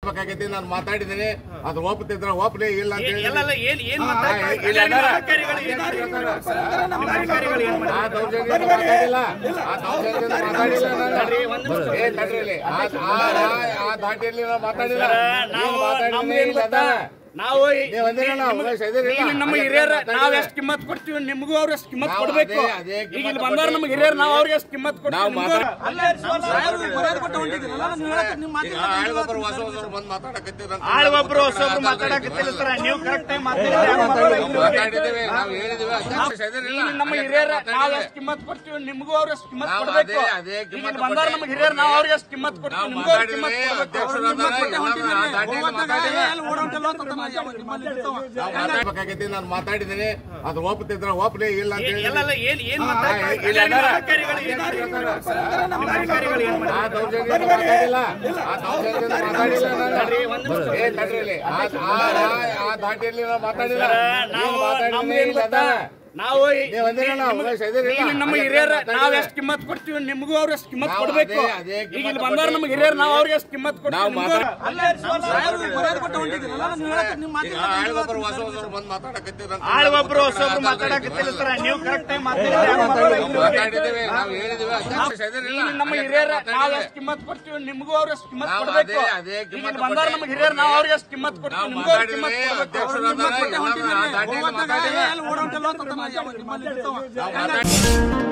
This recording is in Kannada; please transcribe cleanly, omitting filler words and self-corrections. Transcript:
ಬೇಕಾಗೈತಿ ನಾನು ಮಾತಾಡಿದ್ದೀನಿ ಅದು ಒಪ್ಪತಿದ್ರ ಒಪ್ಪಲಿ ಇಲ್ಲ ಅಂತ ಹೇಳಿ ದಾಟಿಯಲ್ಲಿ ಮಾತಾಡಿಲ್ಲ ನಾವು ನಮ್ಮ ಹಿರಿಯರ ನಾವ್ ಎಷ್ಟು ಕಿಮ್ಮತ್ ಕೊಡ್ತೀವಿ ನಿಮಗೂ ಅವ್ರ ಎಷ್ಟು ಕಿಮ್ಮತ್ ಕೊಡ್ಬೇಕು. ಈಗ ಇಲ್ಲಿ ಬಂದವ್ರು ನಮ್ಗೆ ಹಿರಿಯರ್ ನಾವ್ ಅವ್ರಿಗೆ ಎಷ್ಟು ಕಿಮ್ಮತ್ ಕೊಡ್ತೀವಿ. ಆಳ್ಗೊಬ್ರು ಹೊಸೊಬ್ರು ಮಾತಾಡಕತ್ತಿರ್ತಾರ ನೀವು ಕರೆಕ್ಟ್ ಟೈಮ್ ನಮ್ಮ ಹಿರಿಯರ ನಾವ್ ಎಷ್ಟು ಕಿಮ್ಮತ್ ಕೊಡ್ತೀವಿ ನಿಮಗೂ ಅವ್ರ ಎಷ್ಟು ಕಿಮ್ಮತ್ ಕೊಡ್ಬೇಕು. ಈಗ ಇಲ್ಲಿ ಬಂದವ್ರು ನಮ್ಗೆ ಹಿರಿಯರ್ ನಾವ್ ಅವ್ರಿಗೆ ಎಷ್ಟು ಕಿಮ್ಮತ್ ಕೊಡ್ತೀವಿ ನಿಮಗೂ ಅವ್ರ ಬೇಕಾಗೈತಿ ನಾನು ಮಾತಾಡಿದ್ದೀನಿ ಅದು ಒಪ್ಪತಿದ್ರ ಒಪ್ಪಲಿ ಇಲ್ಲ ಅಂತ ಹೇಳಿ ದಾಟಿಯಲ್ಲಿ ಮಾತಾಡಿಲ್ಲ ನಾವು ನಮ್ಮ ಹಿರಿಯರ ನಾವ್ ಎಷ್ಟು ಕಿಮ್ಮತ್ ಕೊಡ್ತೀವಿ ನಿಮಗೂ ಅವ್ರ ಎಷ್ಟು ಕಿಮ್ಮತ್ ಕೊಡ್ಬೇಕು. ಈಗ ಇಲ್ಲಿ ಬಂದವ್ರು ನಮ್ಗೆ ಹಿರಿಯರ್ ನಾವ್ ಅವ್ರಿಗೆ ಎಷ್ಟು ಕಿಮ್ಮತ್ ಕೊಡ್ತೀವಿ. ಆಳ್ಗೊಬ್ರು ಹೊಸೊಬ್ರು ಮಾತಾಡಕತ್ತಿರ್ತಾರ ನೀವು ಕರೆಕ್ಟ್ ಟೈಮ್ ನಮ್ಮ ಹಿರಿಯರ ನಾವ್ ಎಷ್ಟು ಕಿಮ್ಮತ್ ಕೊಡ್ತೀವಿ ನಿಮಗೂ ಅವ್ರ ಎಷ್ಟು ಕಿಮ್ಮತ್ ಕೊಡ್ಬೇಕು. ಈಗ ಇಲ್ಲಿ ಬಂದವ್ರು ನಮ್ಗೆ ಹಿರಿಯರ್ ನಾವ್ ಅವ್ರಿಗೆ ಎಷ್ಟು ಕಿಮ್ಮತ್ ಕೊಡ್ತೀವಿ ನಿಮಗೂ ಅವ್ರ ಕಿಮ್ಮತ್ ಕೊಡ್ಬೇಕು.